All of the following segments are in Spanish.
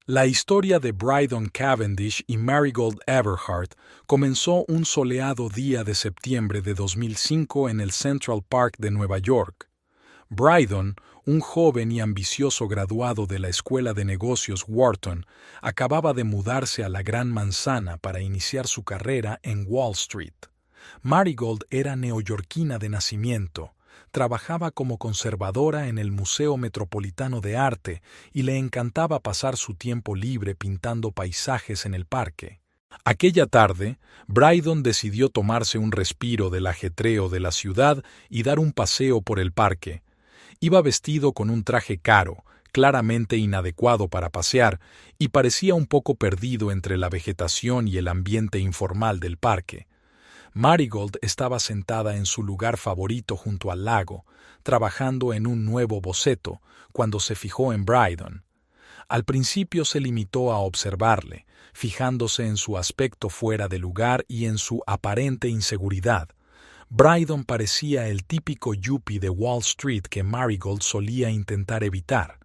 La historia de Brydon Cavendish y Marigold Everhart comenzó un soleado día de septiembre de 2005 en el Central Park de Nueva York. Brydon, un joven y ambicioso graduado de la Escuela de Negocios Wharton, acababa de mudarse a la Gran Manzana para iniciar su carrera en Wall Street. Marigold era neoyorquina de nacimiento. Trabajaba como conservadora en el Museo Metropolitano de Arte y le encantaba pasar su tiempo libre pintando paisajes en el parque. Aquella tarde, Brydon decidió tomarse un respiro del ajetreo de la ciudad y dar un paseo por el parque. Iba vestido con un traje caro, claramente inadecuado para pasear, y parecía un poco perdido entre la vegetación y el ambiente informal del parque. Marigold estaba sentada en su lugar favorito junto al lago, trabajando en un nuevo boceto, cuando se fijó en Brydon. Al principio se limitó a observarle, fijándose en su aspecto fuera de lugar y en su aparente inseguridad. Brydon parecía el típico yuppie de Wall Street que Marigold solía intentar evitar.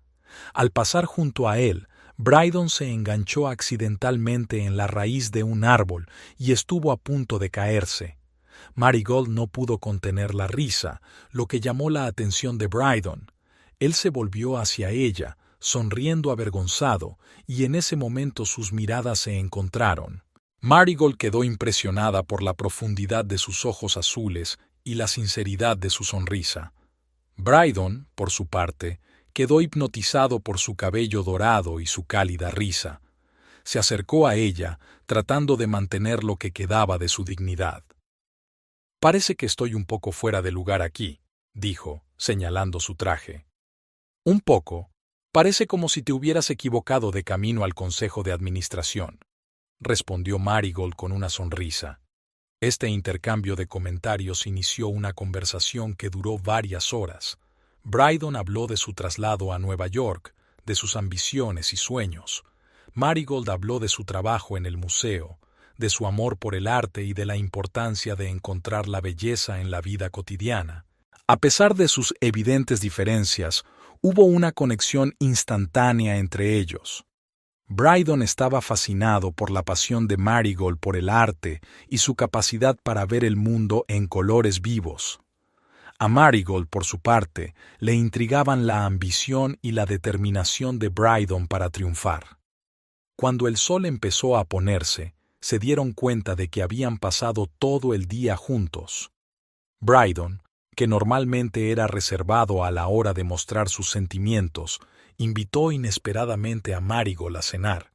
Al pasar junto a él, Brydon se enganchó accidentalmente en la raíz de un árbol y estuvo a punto de caerse. Marigold no pudo contener la risa, lo que llamó la atención de Brydon. Él se volvió hacia ella, sonriendo avergonzado, y en ese momento sus miradas se encontraron. Marigold quedó impresionada por la profundidad de sus ojos azules y la sinceridad de su sonrisa. Brydon, por su parte, quedó hipnotizado por su cabello dorado y su cálida risa. Se acercó a ella, tratando de mantener lo que quedaba de su dignidad. «Parece que estoy un poco fuera de lugar aquí», dijo, señalando su traje. «Un poco. Parece como si te hubieras equivocado de camino al Consejo de Administración», respondió Marigold con una sonrisa. Este intercambio de comentarios inició una conversación que duró varias horas. Brydon habló de su traslado a Nueva York, de sus ambiciones y sueños. Marigold habló de su trabajo en el museo, de su amor por el arte y de la importancia de encontrar la belleza en la vida cotidiana. A pesar de sus evidentes diferencias, hubo una conexión instantánea entre ellos. Brydon estaba fascinado por la pasión de Marigold por el arte y su capacidad para ver el mundo en colores vivos. A Marigold, por su parte, le intrigaban la ambición y la determinación de Brydon para triunfar. Cuando el sol empezó a ponerse, se dieron cuenta de que habían pasado todo el día juntos. Brydon, que normalmente era reservado a la hora de mostrar sus sentimientos, invitó inesperadamente a Marigold a cenar.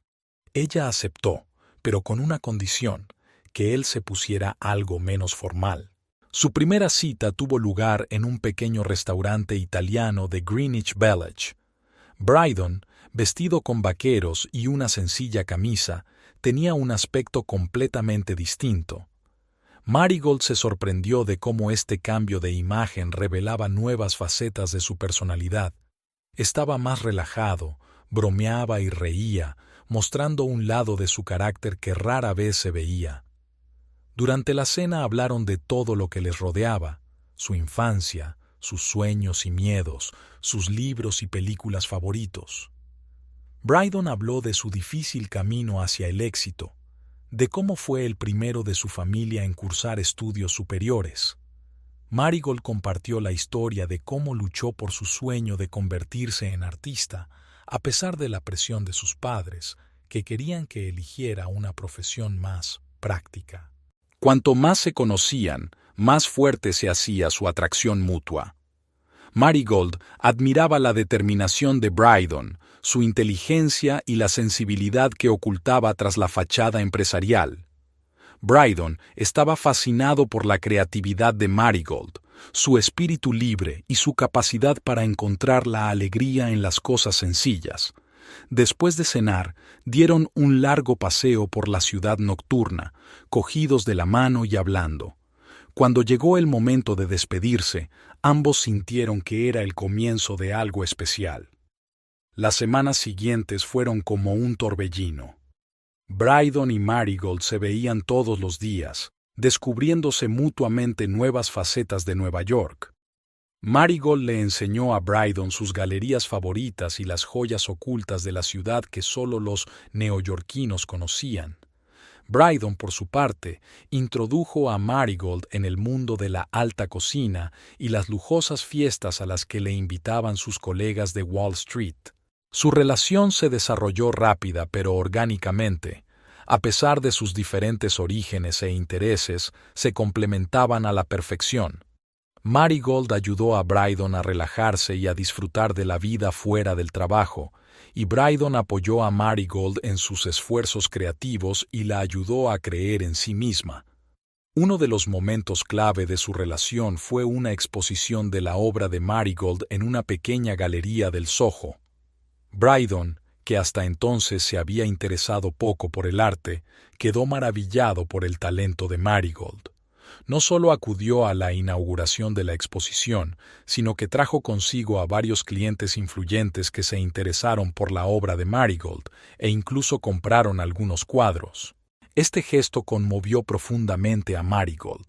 Ella aceptó, pero con una condición, que él se pusiera algo menos formal. Su primera cita tuvo lugar en un pequeño restaurante italiano de Greenwich Village. Brydon, vestido con vaqueros y una sencilla camisa, tenía un aspecto completamente distinto. Marigold se sorprendió de cómo este cambio de imagen revelaba nuevas facetas de su personalidad. Estaba más relajado, bromeaba y reía, mostrando un lado de su carácter que rara vez se veía. Durante la cena hablaron de todo lo que les rodeaba, su infancia, sus sueños y miedos, sus libros y películas favoritos. Brydon habló de su difícil camino hacia el éxito, de cómo fue el primero de su familia en cursar estudios superiores. Marigold compartió la historia de cómo luchó por su sueño de convertirse en artista, a pesar de la presión de sus padres, que querían que eligiera una profesión más práctica. Cuanto más se conocían, más fuerte se hacía su atracción mutua. Marigold admiraba la determinación de Brydon, su inteligencia y la sensibilidad que ocultaba tras la fachada empresarial. Brydon estaba fascinado por la creatividad de Marigold, su espíritu libre y su capacidad para encontrar la alegría en las cosas sencillas. Después de cenar, dieron un largo paseo por la ciudad nocturna, cogidos de la mano y hablando. Cuando llegó el momento de despedirse, ambos sintieron que era el comienzo de algo especial. Las semanas siguientes fueron como un torbellino. Brydon y Marigold se veían todos los días, descubriéndose mutuamente nuevas facetas de Nueva York. Marigold le enseñó a Brydon sus galerías favoritas y las joyas ocultas de la ciudad que solo los neoyorquinos conocían. Brydon, por su parte, introdujo a Marigold en el mundo de la alta cocina y las lujosas fiestas a las que le invitaban sus colegas de Wall Street. Su relación se desarrolló rápida pero orgánicamente. A pesar de sus diferentes orígenes e intereses, se complementaban a la perfección. Marigold ayudó a Brydon a relajarse y a disfrutar de la vida fuera del trabajo, y Brydon apoyó a Marigold en sus esfuerzos creativos y la ayudó a creer en sí misma. Uno de los momentos clave de su relación fue una exposición de la obra de Marigold en una pequeña galería del Soho. Brydon, que hasta entonces se había interesado poco por el arte, quedó maravillado por el talento de Marigold. No solo acudió a la inauguración de la exposición, sino que trajo consigo a varios clientes influyentes que se interesaron por la obra de Marigold e incluso compraron algunos cuadros. Este gesto conmovió profundamente a Marigold.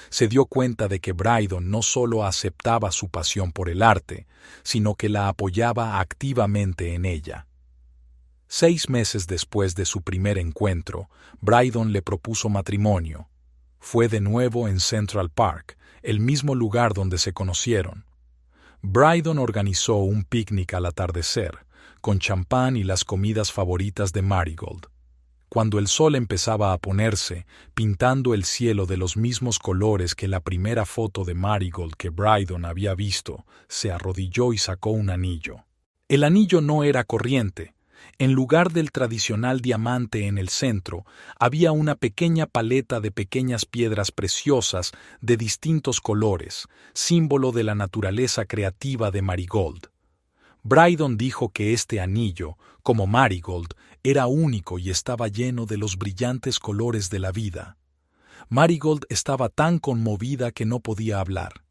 Se dio cuenta de que Brydon no solo aceptaba su pasión por el arte, sino que la apoyaba activamente en ella. 6 meses después de su primer encuentro, Brydon le propuso matrimonio. Fue de nuevo en Central Park, el mismo lugar donde se conocieron. Brydon organizó un picnic al atardecer, con champán y las comidas favoritas de Marigold. Cuando el sol empezaba a ponerse, pintando el cielo de los mismos colores que la primera foto de Marigold que Brydon había visto, se arrodilló y sacó un anillo. El anillo no era corriente. En lugar del tradicional diamante en el centro, había una pequeña paleta de pequeñas piedras preciosas de distintos colores, símbolo de la naturaleza creativa de Marigold. Brydon dijo que este anillo, como Marigold, era único y estaba lleno de los brillantes colores de la vida. Marigold estaba tan conmovida que no podía hablar.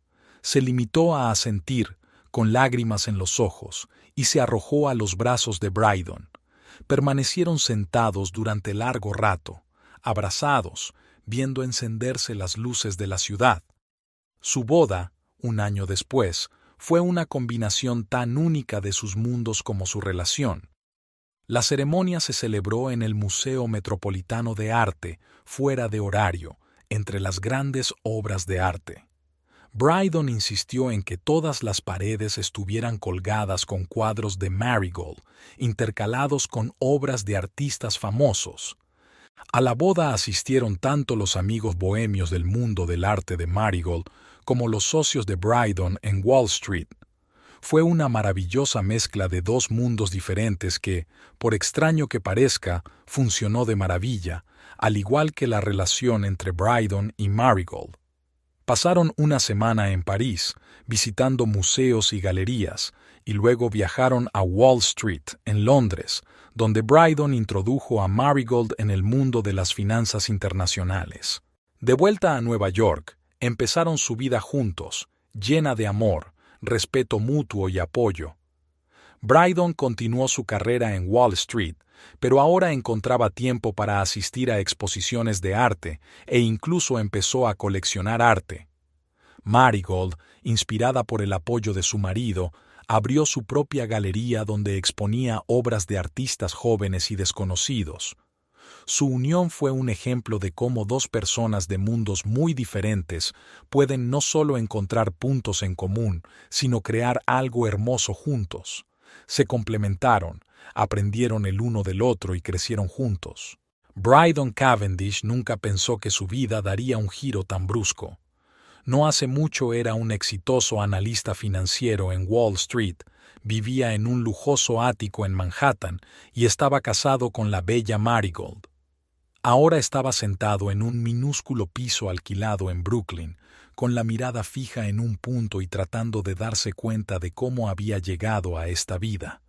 Se limitó a asentir, con lágrimas en los ojos, y se arrojó a los brazos de Brydon. Permanecieron sentados durante largo rato, abrazados, viendo encenderse las luces de la ciudad. Su boda, un año después, fue una combinación tan única de sus mundos como su relación. La ceremonia se celebró en el Museo Metropolitano de Arte, fuera de horario, entre las grandes obras de arte. Brydon insistió en que todas las paredes estuvieran colgadas con cuadros de Marigold, intercalados con obras de artistas famosos. A la boda asistieron tanto los amigos bohemios del mundo del arte de Marigold como los socios de Brydon en Wall Street. Fue una maravillosa mezcla de dos mundos diferentes que, por extraño que parezca, funcionó de maravilla, al igual que la relación entre Brydon y Marigold. Pasaron una semana en París, visitando museos y galerías, y luego viajaron a Wall Street, en Londres, donde Brydon introdujo a Marigold en el mundo de las finanzas internacionales. De vuelta a Nueva York, empezaron su vida juntos, llena de amor, respeto mutuo y apoyo. Brydon continuó su carrera en Wall Street, pero ahora encontraba tiempo para asistir a exposiciones de arte e incluso empezó a coleccionar arte. Marigold, inspirada por el apoyo de su marido, abrió su propia galería donde exponía obras de artistas jóvenes y desconocidos. Su unión fue un ejemplo de cómo dos personas de mundos muy diferentes pueden no solo encontrar puntos en común, sino crear algo hermoso juntos. Se complementaron, aprendieron el uno del otro y crecieron juntos. Brydon Cavendish nunca pensó que su vida daría un giro tan brusco. No hace mucho era un exitoso analista financiero en Wall Street, vivía en un lujoso ático en Manhattan y estaba casado con la bella Marigold. Ahora estaba sentado en un minúsculo piso alquilado en Brooklyn, con la mirada fija en un punto y tratando de darse cuenta de cómo había llegado a esta vida.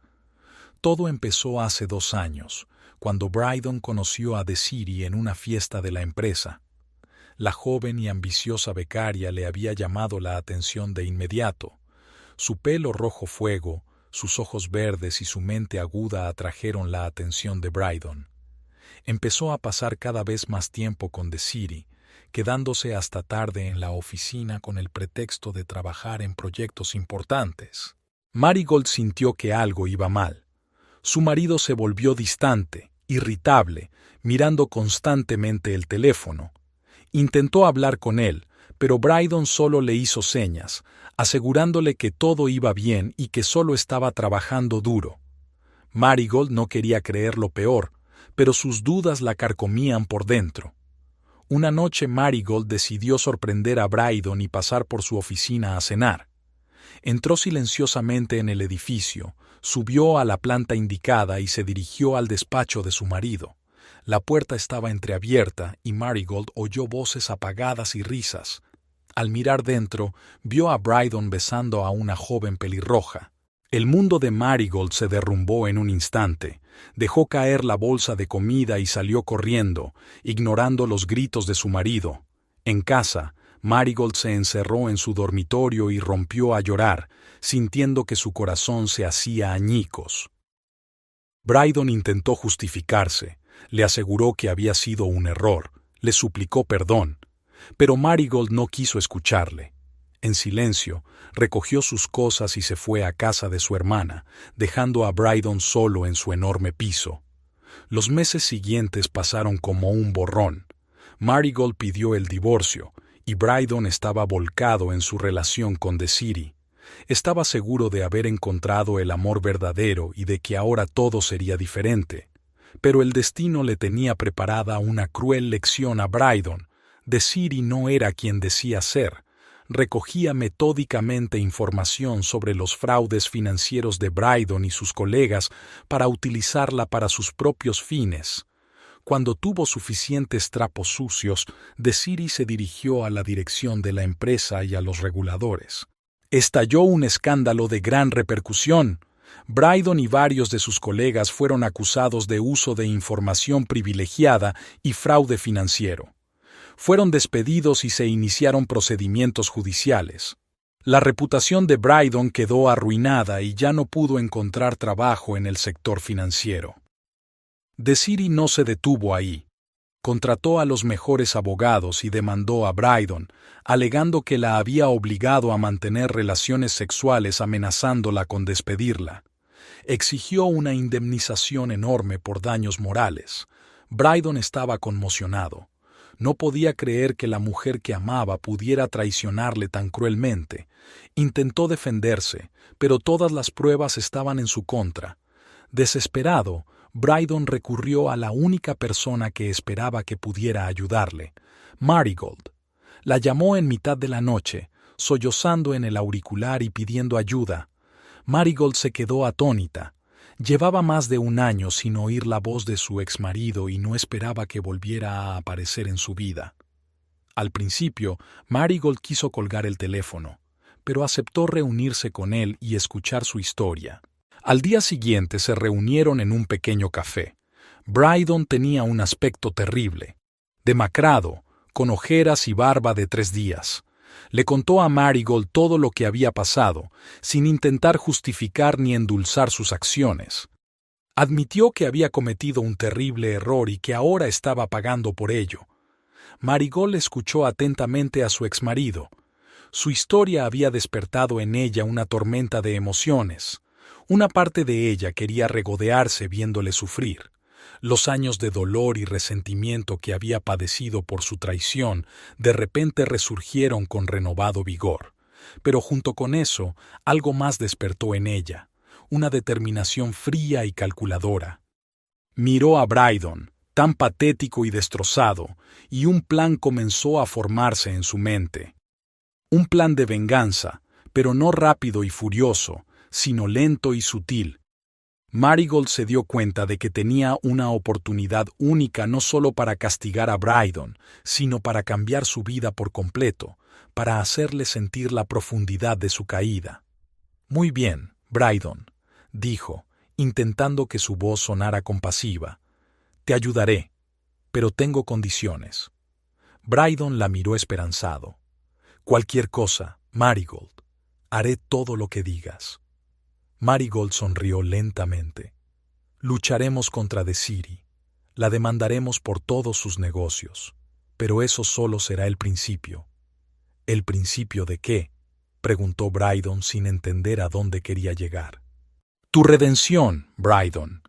Todo empezó hace 2 años, cuando Brydon conoció a Desiree en una fiesta de la empresa. La joven y ambiciosa becaria le había llamado la atención de inmediato. Su pelo rojo fuego, sus ojos verdes y su mente aguda atrajeron la atención de Brydon. Empezó a pasar cada vez más tiempo con Desiree, quedándose hasta tarde en la oficina con el pretexto de trabajar en proyectos importantes. Marigold sintió que algo iba mal. Su marido se volvió distante, irritable, mirando constantemente el teléfono. Intentó hablar con él, pero Brydon solo le hizo señas, asegurándole que todo iba bien y que solo estaba trabajando duro. Marigold no quería creer lo peor, pero sus dudas la carcomían por dentro. Una noche Marigold decidió sorprender a Brydon y pasar por su oficina a cenar. Entró silenciosamente en el edificio, subió a la planta indicada y se dirigió al despacho de su marido. La puerta estaba entreabierta y Marigold oyó voces apagadas y risas. Al mirar dentro, vio a Brydon besando a una joven pelirroja. El mundo de Marigold se derrumbó en un instante. Dejó caer la bolsa de comida y salió corriendo, ignorando los gritos de su marido. En casa, Marigold se encerró en su dormitorio y rompió a llorar, sintiendo que su corazón se hacía añicos. Brydon intentó justificarse, le aseguró que había sido un error, le suplicó perdón, pero Marigold no quiso escucharle. En silencio, recogió sus cosas y se fue a casa de su hermana, dejando a Brydon solo en su enorme piso. Los meses siguientes pasaron como un borrón. Marigold pidió el divorcio, y Brydon estaba volcado en su relación con Desiree. Estaba seguro de haber encontrado el amor verdadero y de que ahora todo sería diferente. Pero el destino le tenía preparada una cruel lección a Brydon. Desiree no era quien decía ser. Recogía metódicamente información sobre los fraudes financieros de Brydon y sus colegas para utilizarla para sus propios fines. Cuando tuvo suficientes trapos sucios, Desiree se dirigió a la dirección de la empresa y a los reguladores. Estalló un escándalo de gran repercusión. Brydon y varios de sus colegas fueron acusados de uso de información privilegiada y fraude financiero. Fueron despedidos y se iniciaron procedimientos judiciales. La reputación de Brydon quedó arruinada y ya no pudo encontrar trabajo en el sector financiero. Desiree no se detuvo ahí. Contrató a los mejores abogados y demandó a Brydon, alegando que la había obligado a mantener relaciones sexuales amenazándola con despedirla. Exigió una indemnización enorme por daños morales. Brydon estaba conmocionado. No podía creer que la mujer que amaba pudiera traicionarle tan cruelmente. Intentó defenderse, pero todas las pruebas estaban en su contra. Desesperado, Brydon recurrió a la única persona que esperaba que pudiera ayudarle, Marigold. La llamó en mitad de la noche, sollozando en el auricular y pidiendo ayuda. Marigold se quedó atónita. Llevaba más de un año sin oír la voz de su exmarido y no esperaba que volviera a aparecer en su vida. Al principio, Marigold quiso colgar el teléfono, pero aceptó reunirse con él y escuchar su historia. Al día siguiente se reunieron en un pequeño café. Brydon tenía un aspecto terrible, demacrado, con ojeras y barba de 3 días. Le contó a Marigold todo lo que había pasado, sin intentar justificar ni endulzar sus acciones. Admitió que había cometido un terrible error y que ahora estaba pagando por ello. Marigold escuchó atentamente a su exmarido. Su historia había despertado en ella una tormenta de emociones. Una parte de ella quería regodearse viéndole sufrir. Los años de dolor y resentimiento que había padecido por su traición de repente resurgieron con renovado vigor. Pero junto con eso, algo más despertó en ella, una determinación fría y calculadora. Miró a Brydon, tan patético y destrozado, y un plan comenzó a formarse en su mente. Un plan de venganza, pero no rápido y furioso, sino lento y sutil. Marigold se dio cuenta de que tenía una oportunidad única no solo para castigar a Brydon, sino para cambiar su vida por completo, para hacerle sentir la profundidad de su caída. «Muy bien, Brydon», dijo, intentando que su voz sonara compasiva. «Te ayudaré, pero tengo condiciones». Brydon la miró esperanzado. «Cualquier cosa, Marigold. Haré todo lo que digas». Marigold sonrió lentamente. «Lucharemos contra Desiree. La demandaremos por todos sus negocios. Pero eso solo será el principio. ¿El principio de qué?, preguntó Brydon sin entender a dónde quería llegar. Tu redención, Brydon.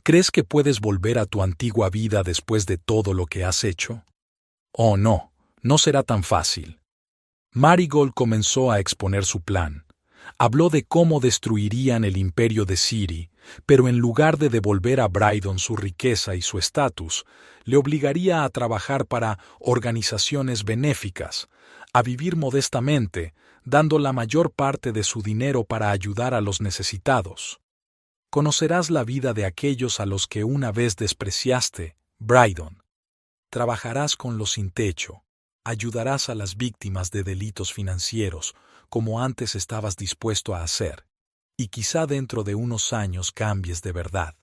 ¿Crees que puedes volver a tu antigua vida después de todo lo que has hecho? Oh, no, no será tan fácil. Marigold comenzó a exponer su plan. Habló de cómo destruirían el imperio de Ciri, pero en lugar de devolver a Brydon su riqueza y su estatus, le obligaría a trabajar para organizaciones benéficas, a vivir modestamente, dando la mayor parte de su dinero para ayudar a los necesitados. Conocerás la vida de aquellos a los que una vez despreciaste, Brydon. Trabajarás con los sin techo, ayudarás a las víctimas de delitos financieros, como antes estabas dispuesto a hacer, y quizá dentro de unos años cambies de verdad.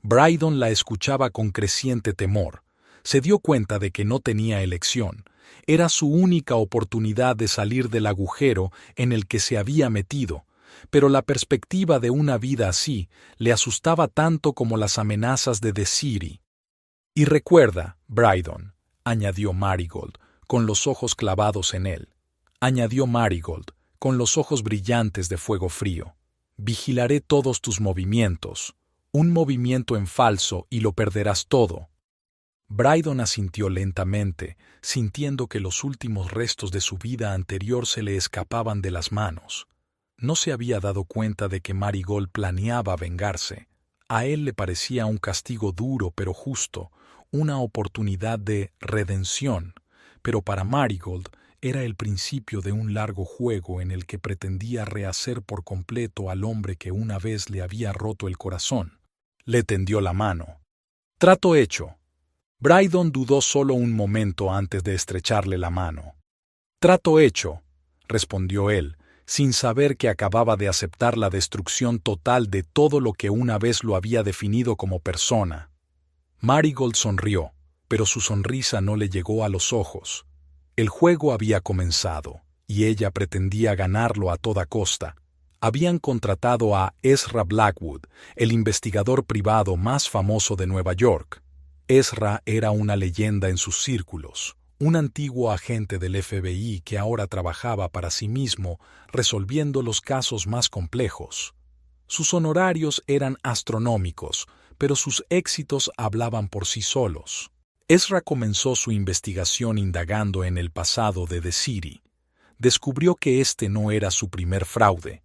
Brydon la escuchaba con creciente temor. Se dio cuenta de que no tenía elección. Era su única oportunidad de salir del agujero en el que se había metido, pero la perspectiva de una vida así le asustaba tanto como las amenazas de Ciri. Y recuerda, Brydon, añadió Marigold, con los ojos clavados en él. Añadió Marigold, con los ojos brillantes de fuego frío. Vigilaré todos tus movimientos. Un movimiento en falso y lo perderás todo. Brydon asintió lentamente, sintiendo que los últimos restos de su vida anterior se le escapaban de las manos. No se había dado cuenta de que Marigold planeaba vengarse. A él le parecía un castigo duro pero justo, una oportunidad de redención, pero para Marigold era el principio de un largo juego en el que pretendía rehacer por completo al hombre que una vez le había roto el corazón. Le tendió la mano. Trato hecho. Brydon dudó solo un momento antes de estrecharle la mano. Trato hecho, respondió él, sin saber que acababa de aceptar la destrucción total de todo lo que una vez lo había definido como persona. Marigold sonrió, pero su sonrisa no le llegó a los ojos. El juego había comenzado, y ella pretendía ganarlo a toda costa. Habían contratado a Ezra Blackwood, el investigador privado más famoso de Nueva York. Ezra era una leyenda en sus círculos, un antiguo agente del FBI que ahora trabajaba para sí mismo resolviendo los casos más complejos. Sus honorarios eran astronómicos, pero sus éxitos hablaban por sí solos. Ezra comenzó su investigación indagando en el pasado de Ciri. Descubrió que este no era su primer fraude.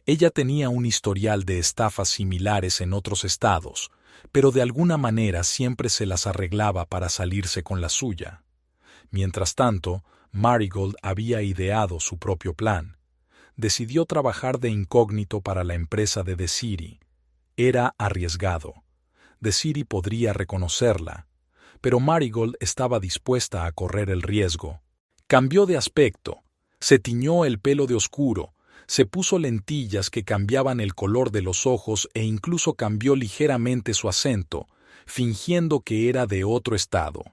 Ella tenía un historial de estafas similares en otros estados, pero de alguna manera siempre se las arreglaba para salirse con la suya. Mientras tanto, Marigold había ideado su propio plan. Decidió trabajar de incógnito para la empresa de Ciri. Era arriesgado. Ciri podría reconocerla, pero Marigold estaba dispuesta a correr el riesgo. Cambió de aspecto, se tiñó el pelo de oscuro, se puso lentillas que cambiaban el color de los ojos e incluso cambió ligeramente su acento, fingiendo que era de otro estado.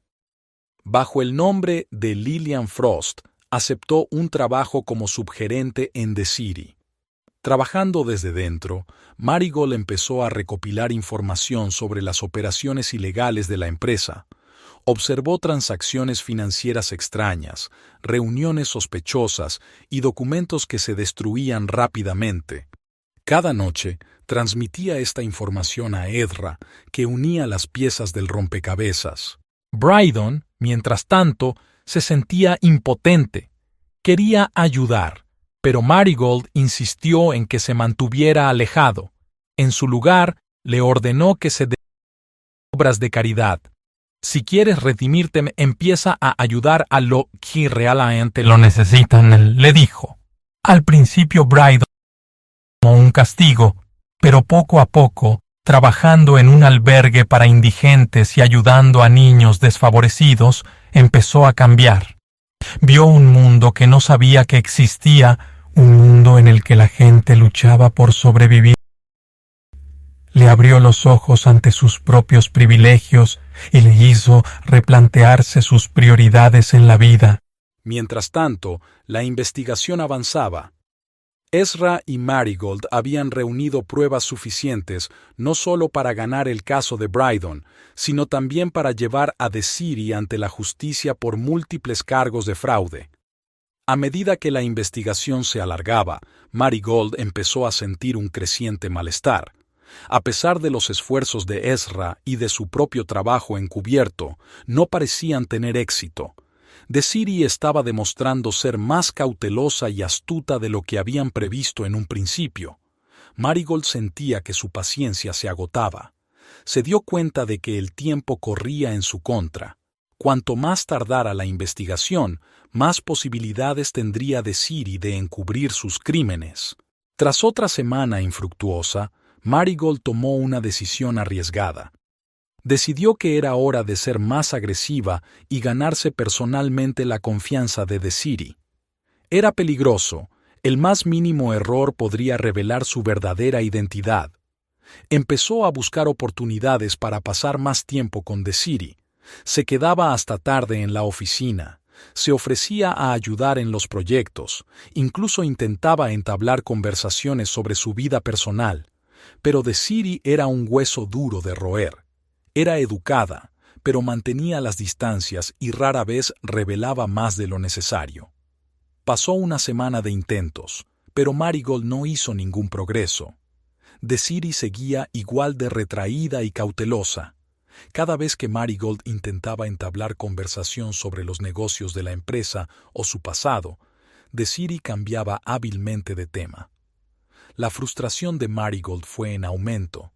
Bajo el nombre de Lillian Frost, aceptó un trabajo como subgerente en Ciri. Trabajando desde dentro, Marigold empezó a recopilar información sobre las operaciones ilegales de la empresa. Observó transacciones financieras extrañas, reuniones sospechosas y documentos que se destruían rápidamente. Cada noche, transmitía esta información a Ezra, que unía las piezas del rompecabezas. Brydon, mientras tanto, se sentía impotente. Quería ayudar, pero Marigold insistió en que se mantuviera alejado. En su lugar, le ordenó que se dedicara a obras de caridad. Si quieres redimirte, empieza a ayudar a los que realmente lo necesitan, le dijo. Al principio Brydon como un castigo, pero poco a poco, trabajando en un albergue para indigentes y ayudando a niños desfavorecidos, empezó a cambiar. Vio un mundo que no sabía que existía, un mundo en el que la gente luchaba por sobrevivir. Le abrió los ojos ante sus propios privilegios y le hizo replantearse sus prioridades en la vida. Mientras tanto, la investigación avanzaba. Ezra y Marigold habían reunido pruebas suficientes no solo para ganar el caso de Brydon, sino también para llevar a Desiri ante la justicia por múltiples cargos de fraude. A medida que la investigación se alargaba, Marigold empezó a sentir un creciente malestar. A pesar de los esfuerzos de Ezra y de su propio trabajo encubierto, no parecían tener éxito. Desiri estaba demostrando ser más cautelosa y astuta de lo que habían previsto en un principio. Marigold sentía que su paciencia se agotaba. Se dio cuenta de que el tiempo corría en su contra. Cuanto más tardara la investigación, más posibilidades tendría Desiri de encubrir sus crímenes. Tras otra semana infructuosa, Marigold tomó una decisión arriesgada. Decidió que era hora de ser más agresiva y ganarse personalmente la confianza de Desiri. Era peligroso, el más mínimo error podría revelar su verdadera identidad. Empezó a buscar oportunidades para pasar más tiempo con Desiri. Se quedaba hasta tarde en la oficina, se ofrecía a ayudar en los proyectos, incluso intentaba entablar conversaciones sobre su vida personal, pero Desiri era un hueso duro de roer. Era educada, pero mantenía las distancias y rara vez revelaba más de lo necesario. Pasó una semana de intentos, pero Marigold no hizo ningún progreso. Desiri seguía igual de retraída y cautelosa. Cada vez que Marigold intentaba entablar conversación sobre los negocios de la empresa o su pasado, Desiri cambiaba hábilmente de tema. La frustración de Marigold fue en aumento.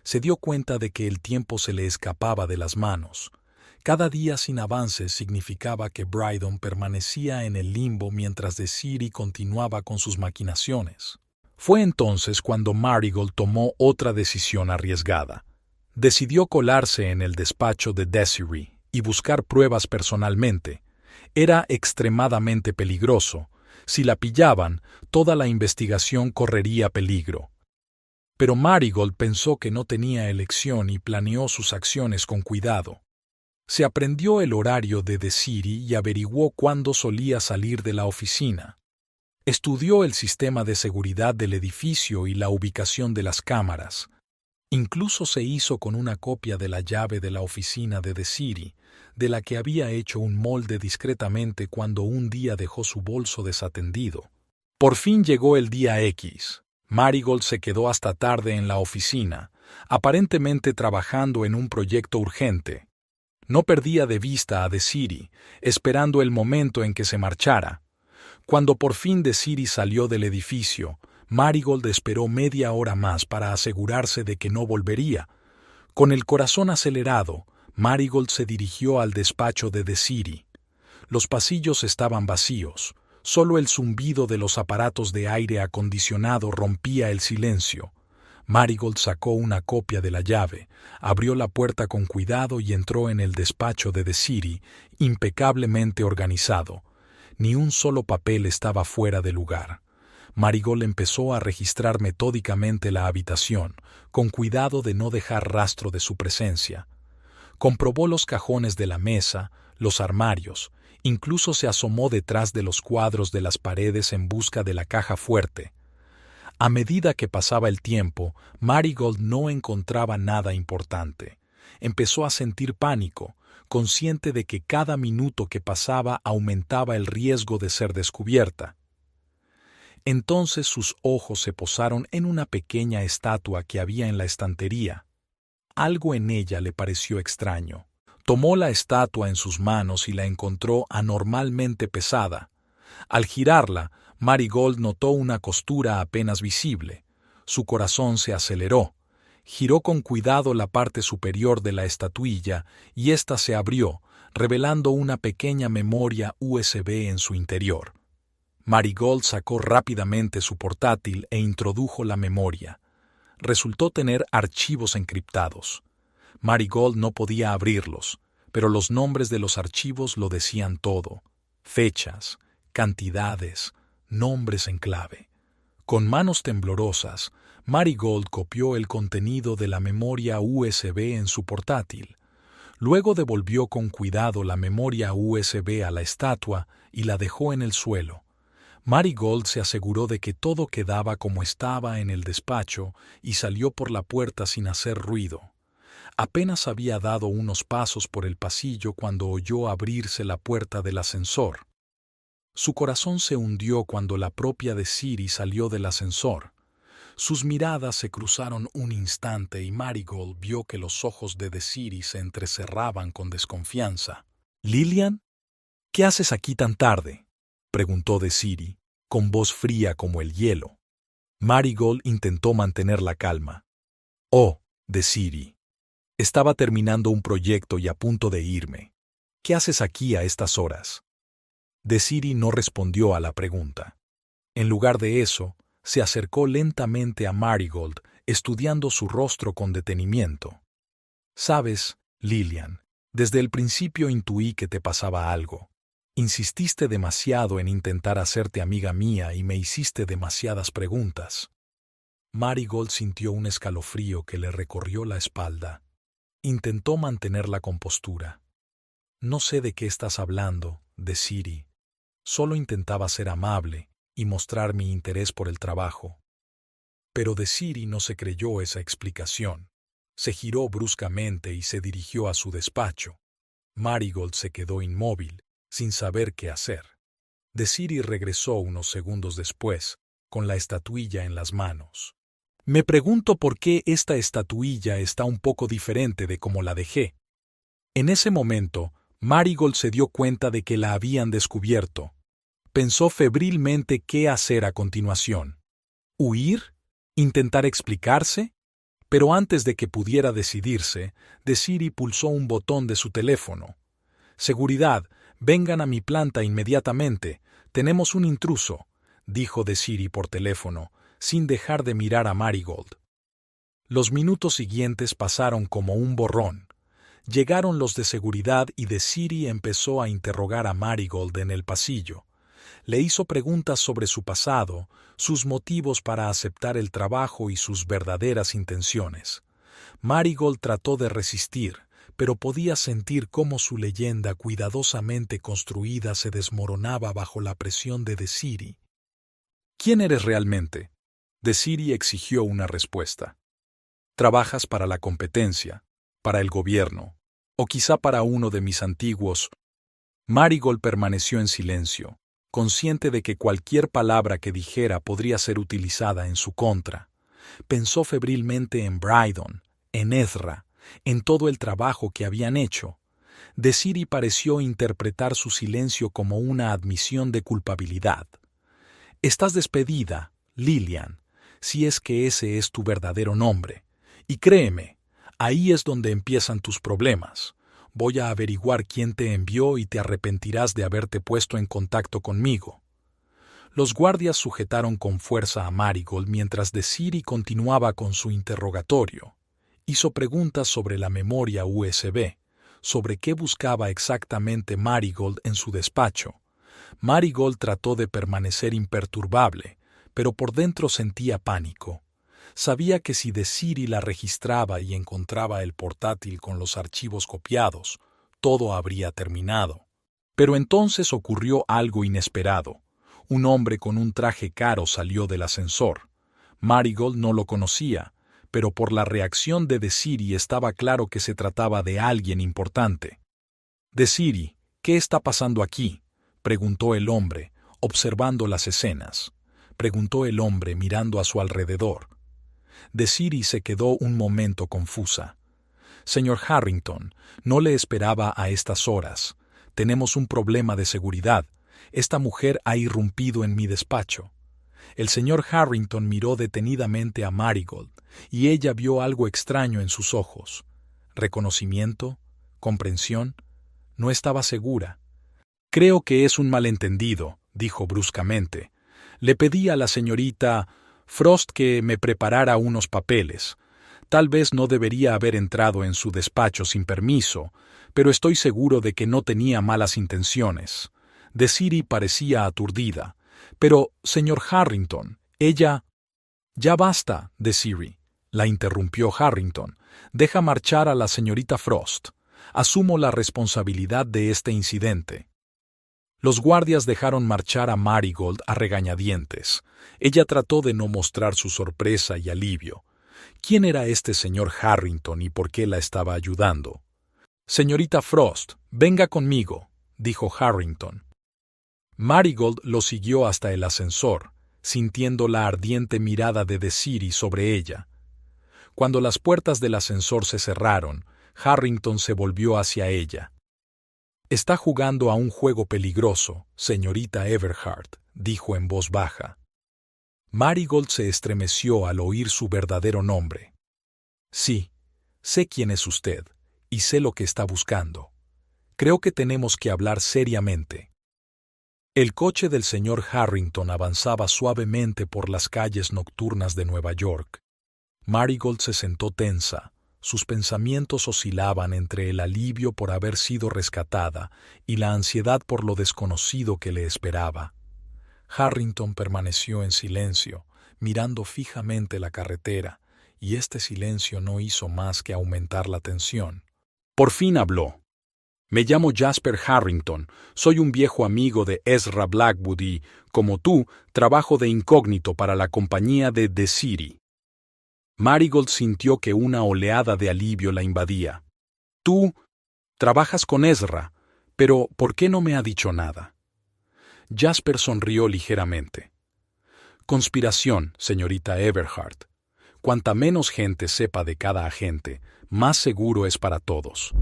Se dio cuenta de que el tiempo se le escapaba de las manos. Cada día sin avances significaba que Brydon permanecía en el limbo mientras Desiri continuaba con sus maquinaciones. Fue entonces cuando Marigold tomó otra decisión arriesgada. Decidió colarse en el despacho de Desiri y buscar pruebas personalmente. Era extremadamente peligroso. Si la pillaban, toda la investigación correría peligro. Pero Marigold pensó que no tenía elección y planeó sus acciones con cuidado. Se aprendió el horario de Desiri y averiguó cuándo solía salir de la oficina. Estudió el sistema de seguridad del edificio y la ubicación de las cámaras. Incluso se hizo con una copia de la llave de la oficina de Desiri, de la que había hecho un molde discretamente cuando un día dejó su bolso desatendido. Por fin llegó el día X. Marigold se quedó hasta tarde en la oficina, aparentemente trabajando en un proyecto urgente. No perdía de vista a Desiri, esperando el momento en que se marchara. Cuando por fin Desiri salió del edificio, Marigold esperó media hora más para asegurarse de que no volvería. Con el corazón acelerado, Marigold se dirigió al despacho de Desiri. Los pasillos estaban vacíos. Solo el zumbido de los aparatos de aire acondicionado rompía el silencio. Marigold sacó una copia de la llave, abrió la puerta con cuidado y entró en el despacho de Desiri, impecablemente organizado. Ni un solo papel estaba fuera de lugar. Marigold empezó a registrar metódicamente la habitación, con cuidado de no dejar rastro de su presencia. Comprobó los cajones de la mesa, los armarios. Incluso se asomó detrás de los cuadros de las paredes en busca de la caja fuerte. A medida que pasaba el tiempo, Marigold no encontraba nada importante. Empezó a sentir pánico, consciente de que cada minuto que pasaba aumentaba el riesgo de ser descubierta. Entonces sus ojos se posaron en una pequeña estatua que había en la estantería. Algo en ella le pareció extraño. Tomó la estatua en sus manos y la encontró anormalmente pesada. Al girarla, Marigold notó una costura apenas visible. Su corazón se aceleró. Giró con cuidado la parte superior de la estatuilla y ésta se abrió, revelando una pequeña memoria USB en su interior. Marigold sacó rápidamente su portátil e introdujo la memoria. Resultó tener archivos encriptados. Marigold no podía abrirlos, pero los nombres de los archivos lo decían todo. Fechas, cantidades, nombres en clave. Con manos temblorosas, Marigold copió el contenido de la memoria USB en su portátil. Luego devolvió con cuidado la memoria USB a la estatua y la dejó en el suelo. Marigold se aseguró de que todo quedaba como estaba en el despacho y salió por la puerta sin hacer ruido. Apenas había dado unos pasos por el pasillo cuando oyó abrirse la puerta del ascensor. Su corazón se hundió cuando la propia Desiree salió del ascensor. Sus miradas se cruzaron un instante y Marigold vio que los ojos de Desiree se entrecerraban con desconfianza. «¿Lillian? ¿Qué haces aquí tan tarde?», preguntó Desiree, con voz fría como el hielo. Marigold intentó mantener la calma. «Oh, Desiree. Estaba terminando un proyecto y a punto de irme. ¿Qué haces aquí a estas horas?». Desiree no respondió a la pregunta. En lugar de eso, se acercó lentamente a Marigold, estudiando su rostro con detenimiento. «Sabes, Lillian, desde el principio intuí que te pasaba algo. Insististe demasiado en intentar hacerte amiga mía y me hiciste demasiadas preguntas». Marigold sintió un escalofrío que le recorrió la espalda. Intentó mantener la compostura. «No sé de qué estás hablando, Desiree. Solo intentaba ser amable y mostrar mi interés por el trabajo». Pero Desiree no se creyó esa explicación. Se giró bruscamente y se dirigió a su despacho. Marigold se quedó inmóvil, sin saber qué hacer. Desiree regresó unos segundos después, con la estatuilla en las manos. «Me pregunto por qué esta estatuilla está un poco diferente de como la dejé». En ese momento, Marigold se dio cuenta de que la habían descubierto. Pensó febrilmente qué hacer a continuación. ¿Huir? ¿Intentar explicarse? Pero antes de que pudiera decidirse, Desiree pulsó un botón de su teléfono. «Seguridad, vengan a mi planta inmediatamente. Tenemos un intruso», dijo Desiree por teléfono, sin dejar de mirar a Marigold. Los minutos siguientes pasaron como un borrón. Llegaron los de seguridad y Desiree empezó a interrogar a Marigold en el pasillo. Le hizo preguntas sobre su pasado, sus motivos para aceptar el trabajo y sus verdaderas intenciones. Marigold trató de resistir, pero podía sentir cómo su leyenda cuidadosamente construida se desmoronaba bajo la presión de Desiree. «¿Quién eres realmente?», Desiree exigió una respuesta. «¿Trabajas para la competencia, para el gobierno, o quizá para uno de mis antiguos?» Marigold permaneció en silencio, consciente de que cualquier palabra que dijera podría ser utilizada en su contra. Pensó febrilmente en Brydon, en Ezra, en todo el trabajo que habían hecho. Desiree pareció interpretar su silencio como una admisión de culpabilidad. «Estás despedida, Lillian, si es que ese es tu verdadero nombre. Y créeme, ahí es donde empiezan tus problemas. Voy a averiguar quién te envió y te arrepentirás de haberte puesto en contacto conmigo». Los guardias sujetaron con fuerza a Marigold mientras Desiree continuaba con su interrogatorio. Hizo preguntas sobre la memoria USB, sobre qué buscaba exactamente Marigold en su despacho. Marigold trató de permanecer imperturbable, pero por dentro sentía pánico. Sabía que si Desiree la registraba y encontraba el portátil con los archivos copiados, todo habría terminado. Pero entonces ocurrió algo inesperado. Un hombre con un traje caro salió del ascensor. Marigold no lo conocía, pero por la reacción de Desiree estaba claro que se trataba de alguien importante. «Desiree, ¿qué está pasando aquí?», preguntó el hombre, observando las escenas. Preguntó el hombre mirando a su alrededor. Desiree se quedó un momento confusa. «Señor Harrington, no le esperaba a estas horas. Tenemos un problema de seguridad. Esta mujer ha irrumpido en mi despacho». El señor Harrington miró detenidamente a Marigold, y ella vio algo extraño en sus ojos. ¿Reconocimiento? ¿Comprensión? No estaba segura. «Creo que es un malentendido», dijo bruscamente. «Le pedí a la señorita Frost que me preparara unos papeles. Tal vez no debería haber entrado en su despacho sin permiso, pero estoy seguro de que no tenía malas intenciones». Desiree parecía aturdida. «Pero, señor Harrington, ella...» «Ya basta, Desiree», la interrumpió Harrington. «Deja marchar a la señorita Frost. Asumo la responsabilidad de este incidente». Los guardias dejaron marchar a Marigold a regañadientes. Ella trató de no mostrar su sorpresa y alivio. ¿Quién era este señor Harrington y por qué la estaba ayudando? «Señorita Frost, venga conmigo», dijo Harrington. Marigold lo siguió hasta el ascensor, sintiendo la ardiente mirada de Desiree sobre ella. Cuando las puertas del ascensor se cerraron, Harrington se volvió hacia ella. «Está jugando a un juego peligroso, señorita Everhart», dijo en voz baja. Marigold se estremeció al oír su verdadero nombre. «Sí, sé quién es usted, y sé lo que está buscando. Creo que tenemos que hablar seriamente». El coche del señor Harrington avanzaba suavemente por las calles nocturnas de Nueva York. Marigold se sentó tensa. Sus pensamientos oscilaban entre el alivio por haber sido rescatada y la ansiedad por lo desconocido que le esperaba. Harrington permaneció en silencio, mirando fijamente la carretera, y este silencio no hizo más que aumentar la tensión. Por fin habló. «Me llamo Jasper Harrington, soy un viejo amigo de Ezra Blackwood y, como tú, trabajo de incógnito para la compañía de Desiree». Marigold sintió que una oleada de alivio la invadía. «Tú trabajas con Ezra, pero ¿por qué no me ha dicho nada?» Jasper sonrió ligeramente. «Conspiración, señorita Everhart. Cuanta menos gente sepa de cada agente, más seguro es para todos.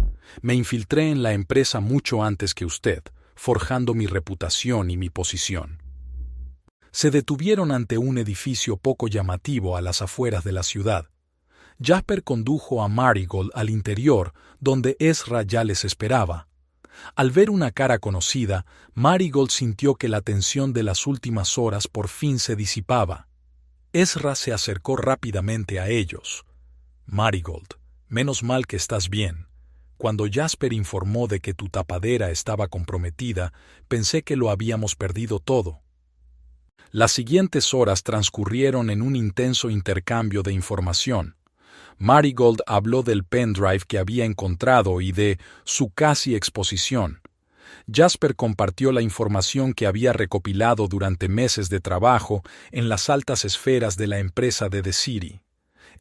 Me infiltré en la empresa mucho antes que usted, forjando mi reputación y mi posición». Se detuvieron ante un edificio poco llamativo a las afueras de la ciudad. Jasper condujo a Marigold al interior, donde Ezra ya les esperaba. Al ver una cara conocida, Marigold sintió que la tensión de las últimas horas por fin se disipaba. Ezra se acercó rápidamente a ellos. «Marigold, menos mal que estás bien. Cuando Jasper informó de que tu tapadera estaba comprometida, pensé que lo habíamos perdido todo». Las siguientes horas transcurrieron en un intenso intercambio de información. Marigold habló del pendrive que había encontrado y de su casi exposición. Jasper compartió la información que había recopilado durante meses de trabajo en las altas esferas de la empresa de Desiree.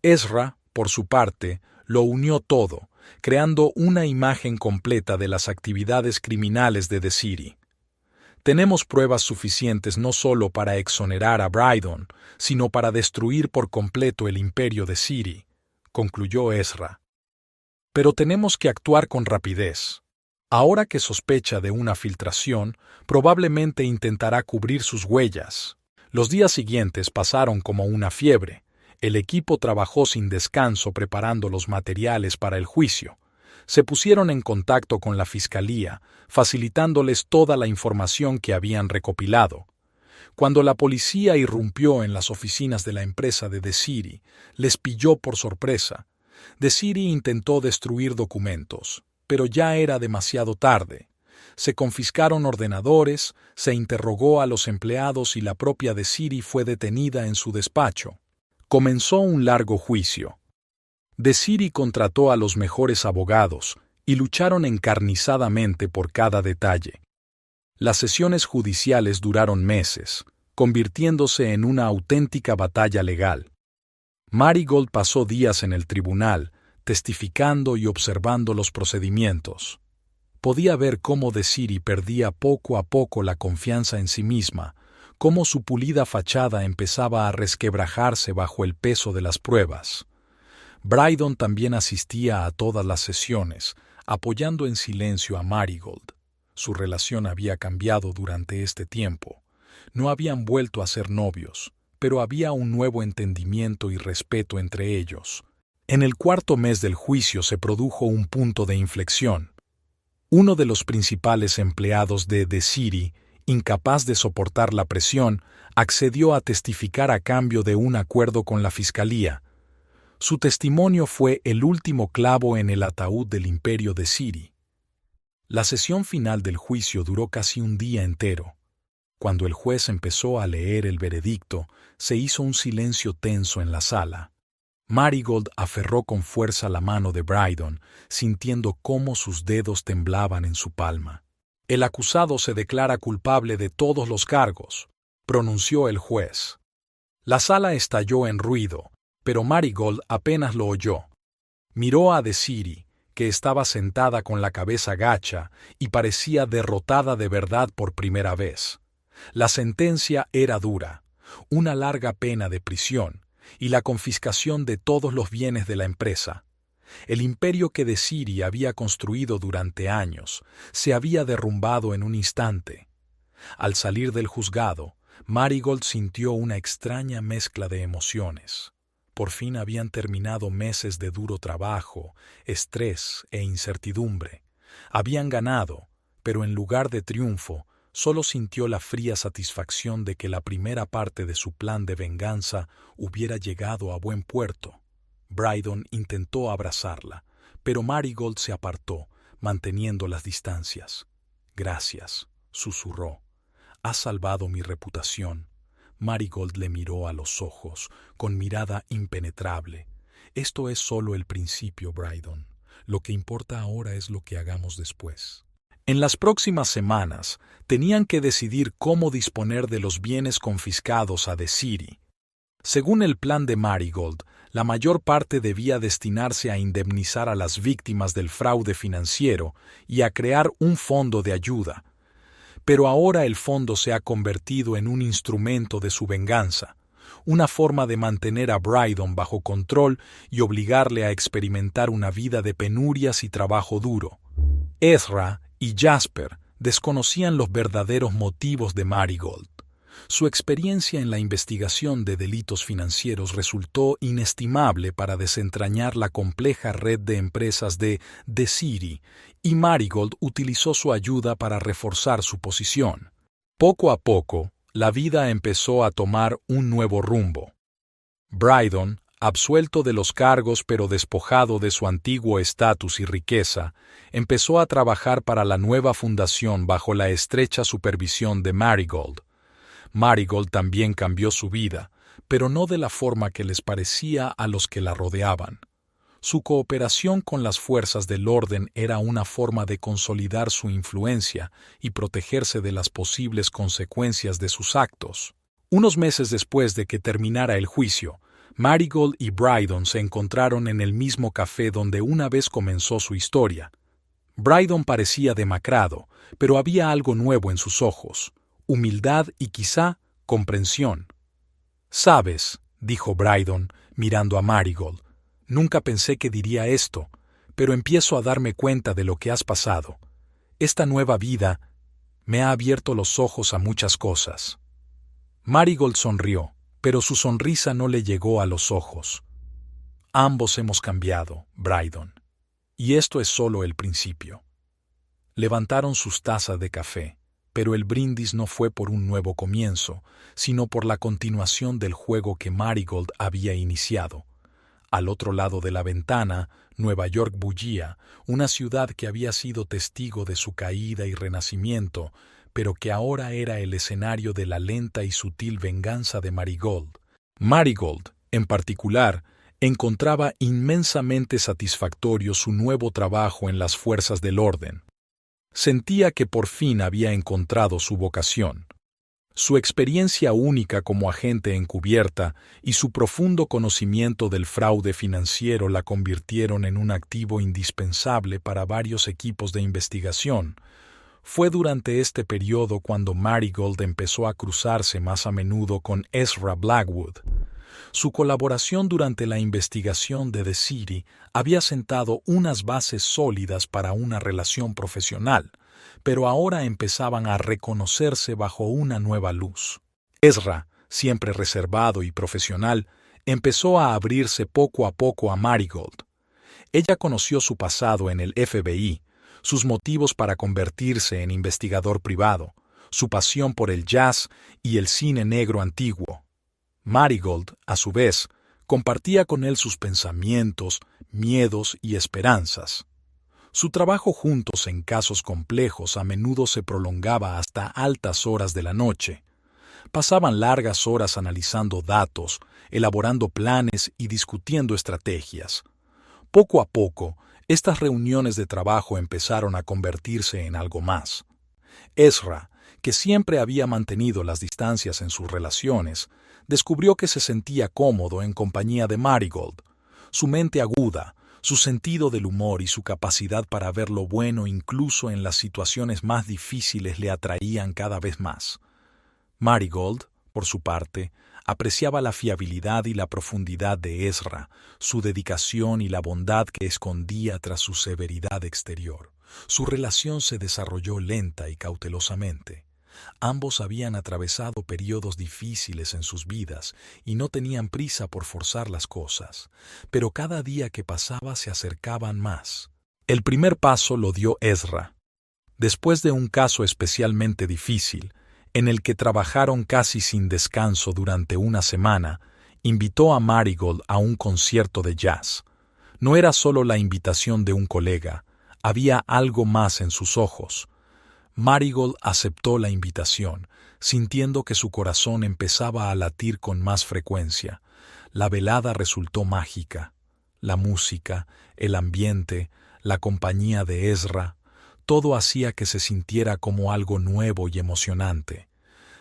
Ezra, por su parte, lo unió todo, creando una imagen completa de las actividades criminales de Desiree. «Tenemos pruebas suficientes no solo para exonerar a Brydon, sino para destruir por completo el imperio de Desiree», concluyó Ezra. «Pero tenemos que actuar con rapidez. Ahora que sospecha de una filtración, probablemente intentará cubrir sus huellas». Los días siguientes pasaron como una fiebre. El equipo trabajó sin descanso preparando los materiales para el juicio. Se pusieron en contacto con la fiscalía, facilitándoles toda la información que habían recopilado. Cuando la policía irrumpió en las oficinas de la empresa de Desiree, les pilló por sorpresa. Desiree intentó destruir documentos, pero ya era demasiado tarde. Se confiscaron ordenadores, se interrogó a los empleados y la propia Desiree fue detenida en su despacho. Comenzó un largo juicio. Desiree contrató a los mejores abogados y lucharon encarnizadamente por cada detalle. Las sesiones judiciales duraron meses, convirtiéndose en una auténtica batalla legal. Marigold pasó días en el tribunal, testificando y observando los procedimientos. Podía ver cómo Desiree perdía poco a poco la confianza en sí misma, cómo su pulida fachada empezaba a resquebrajarse bajo el peso de las pruebas. Brydon también asistía a todas las sesiones, apoyando en silencio a Marigold. Su relación había cambiado durante este tiempo. No habían vuelto a ser novios, pero había un nuevo entendimiento y respeto entre ellos. En el cuarto mes del juicio se produjo un punto de inflexión. Uno de los principales empleados de Desiree, incapaz de soportar la presión, accedió a testificar a cambio de un acuerdo con la fiscalía. Su testimonio fue el último clavo en el ataúd del imperio de Desiree. La sesión final del juicio duró casi un día entero. Cuando el juez empezó a leer el veredicto, se hizo un silencio tenso en la sala. Marigold aferró con fuerza la mano de Brydon, sintiendo cómo sus dedos temblaban en su palma. El acusado se declara culpable de todos los cargos, pronunció el juez. La sala estalló en ruido, pero Marigold apenas lo oyó. Miró a Desiree, que estaba sentada con la cabeza gacha y parecía derrotada de verdad por primera vez. La sentencia era dura, una larga pena de prisión y la confiscación de todos los bienes de la empresa. El imperio que Desiree había construido durante años se había derrumbado en un instante. Al salir del juzgado, Marigold sintió una extraña mezcla de emociones. Por fin habían terminado meses de duro trabajo, estrés e incertidumbre. Habían ganado, pero en lugar de triunfo, solo sintió la fría satisfacción de que la primera parte de su plan de venganza hubiera llegado a buen puerto. Brydon intentó abrazarla, pero Marigold se apartó, manteniendo las distancias. «Gracias», susurró. «Has salvado mi reputación». Marigold le miró a los ojos, con mirada impenetrable. «Esto es solo el principio, Brydon. Lo que importa ahora es lo que hagamos después». En las próximas semanas, tenían que decidir cómo disponer de los bienes confiscados a Desiree. Según el plan de Marigold, la mayor parte debía destinarse a indemnizar a las víctimas del fraude financiero y a crear un fondo de ayuda. Pero ahora el fondo se ha convertido en un instrumento de su venganza, una forma de mantener a Brydon bajo control y obligarle a experimentar una vida de penurias y trabajo duro. Ezra y Jasper desconocían los verdaderos motivos de Marigold. Su experiencia en la investigación de delitos financieros resultó inestimable para desentrañar la compleja red de empresas de Desiree, y Marigold utilizó su ayuda para reforzar su posición. Poco a poco, la vida empezó a tomar un nuevo rumbo. Brydon, absuelto de los cargos pero despojado de su antiguo estatus y riqueza, empezó a trabajar para la nueva fundación bajo la estrecha supervisión de Marigold. Marigold también cambió su vida, pero no de la forma que les parecía a los que la rodeaban. Su cooperación con las fuerzas del orden era una forma de consolidar su influencia y protegerse de las posibles consecuencias de sus actos. Unos meses después de que terminara el juicio, Marigold y Brydon se encontraron en el mismo café donde una vez comenzó su historia. Brydon parecía demacrado, pero había algo nuevo en sus ojos: humildad y quizá comprensión. «Sabes», dijo Brydon, mirando a Marigold, «nunca pensé que diría esto, pero empiezo a darme cuenta de lo que has pasado. Esta nueva vida me ha abierto los ojos a muchas cosas». Marigold sonrió, pero su sonrisa no le llegó a los ojos. «Ambos hemos cambiado, Brydon, y esto es solo el principio». Levantaron sus tazas de café, pero el brindis no fue por un nuevo comienzo, sino por la continuación del juego que Marigold había iniciado. Al otro lado de la ventana, Nueva York bullía, una ciudad que había sido testigo de su caída y renacimiento, pero que ahora era el escenario de la lenta y sutil venganza de Marigold. Marigold, en particular, encontraba inmensamente satisfactorio su nuevo trabajo en las fuerzas del orden. Sentía que por fin había encontrado su vocación. Su experiencia única como agente encubierta y su profundo conocimiento del fraude financiero la convirtieron en un activo indispensable para varios equipos de investigación. Fue durante este periodo cuando Marigold empezó a cruzarse más a menudo con Ezra Blackwood. Su colaboración durante la investigación de Desiree había sentado unas bases sólidas para una relación profesional, pero ahora empezaban a reconocerse bajo una nueva luz. Ezra, siempre reservado y profesional, empezó a abrirse poco a poco a Marigold. Ella conoció su pasado en el FBI, sus motivos para convertirse en investigador privado, su pasión por el jazz y el cine negro antiguo. Marigold, a su vez, compartía con él sus pensamientos, miedos y esperanzas. Su trabajo juntos en casos complejos a menudo se prolongaba hasta altas horas de la noche. Pasaban largas horas analizando datos, elaborando planes y discutiendo estrategias. Poco a poco, estas reuniones de trabajo empezaron a convertirse en algo más. Ezra, que siempre había mantenido las distancias en sus relaciones, descubrió que se sentía cómodo en compañía de Marigold. Su mente aguda, su sentido del humor y su capacidad para ver lo bueno incluso en las situaciones más difíciles le atraían cada vez más. Marigold, por su parte, apreciaba la fiabilidad y la profundidad de Ezra, su dedicación y la bondad que escondía tras su severidad exterior. Su relación se desarrolló lenta y cautelosamente. Ambos habían atravesado periodos difíciles en sus vidas y no tenían prisa por forzar las cosas, pero cada día que pasaba se acercaban más. El primer paso lo dio Ezra. Después de un caso especialmente difícil, en el que trabajaron casi sin descanso durante una semana, invitó a Marigold a un concierto de jazz. No era solo la invitación de un colega, había algo más en sus ojos. Marigold aceptó la invitación, sintiendo que su corazón empezaba a latir con más frecuencia. La velada resultó mágica. La música, el ambiente, la compañía de Ezra, todo hacía que se sintiera como algo nuevo y emocionante.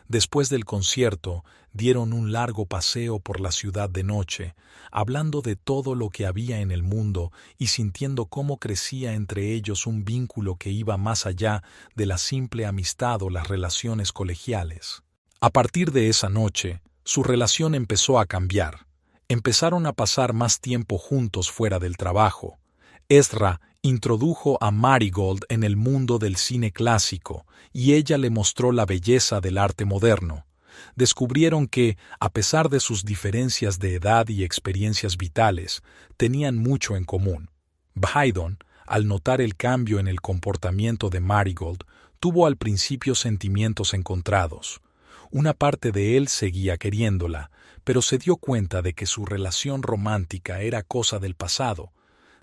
Después del concierto, dieron un largo paseo por la ciudad de noche, hablando de todo lo que había en el mundo y sintiendo cómo crecía entre ellos un vínculo que iba más allá de la simple amistad o las relaciones colegiales. A partir de esa noche, su relación empezó a cambiar. Empezaron a pasar más tiempo juntos fuera del trabajo. Ezra introdujo a Marigold en el mundo del cine clásico y ella le mostró la belleza del arte moderno. Descubrieron que, a pesar de sus diferencias de edad y experiencias vitales, tenían mucho en común. Brydon, al notar el cambio en el comportamiento de Marigold, tuvo al principio sentimientos encontrados. Una parte de él seguía queriéndola, pero se dio cuenta de que su relación romántica era cosa del pasado.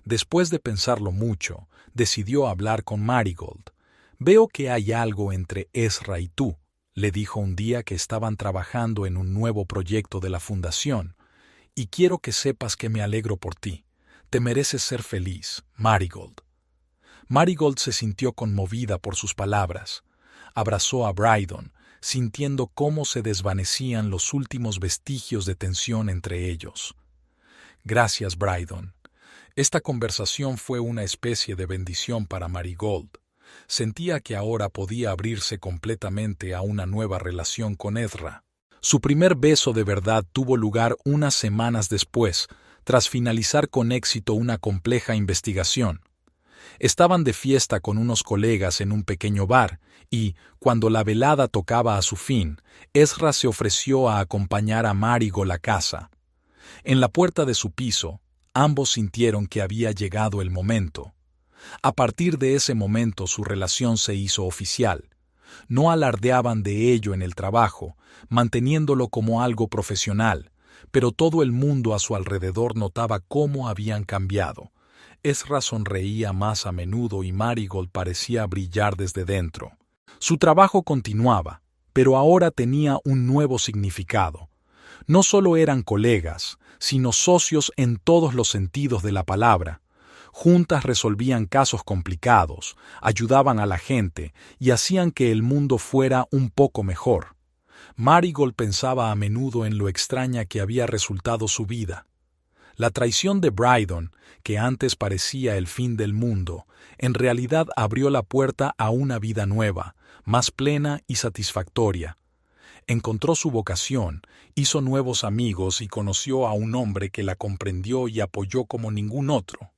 Después de pensarlo mucho, decidió hablar con Marigold. «Veo que hay algo entre Ezra y tú», le dijo un día que estaban trabajando en un nuevo proyecto de la fundación, «y quiero que sepas que me alegro por ti. Te mereces ser feliz, Marigold». Marigold se sintió conmovida por sus palabras. Abrazó a Brydon, sintiendo cómo se desvanecían los últimos vestigios de tensión entre ellos. «Gracias, Brydon». Esta conversación fue una especie de bendición para Marigold. Sentía que ahora podía abrirse completamente a una nueva relación con Ezra. Su primer beso de verdad tuvo lugar unas semanas después, tras finalizar con éxito una compleja investigación. Estaban de fiesta con unos colegas en un pequeño bar y, cuando la velada tocaba a su fin, Ezra se ofreció a acompañar a Marigold a casa. En la puerta de su piso, ambos sintieron que había llegado el momento. A partir de ese momento su relación se hizo oficial. No alardeaban de ello en el trabajo, manteniéndolo como algo profesional, pero todo el mundo a su alrededor notaba cómo habían cambiado. Ezra sonreía más a menudo y Marigold parecía brillar desde dentro. Su trabajo continuaba, pero ahora tenía un nuevo significado. No solo eran colegas, sino socios en todos los sentidos de la palabra. Juntas resolvían casos complicados, ayudaban a la gente y hacían que el mundo fuera un poco mejor. Marigold pensaba a menudo en lo extraña que había resultado su vida. La traición de Brydon, que antes parecía el fin del mundo, en realidad abrió la puerta a una vida nueva, más plena y satisfactoria. Encontró su vocación, hizo nuevos amigos y conoció a un hombre que la comprendió y apoyó como ningún otro.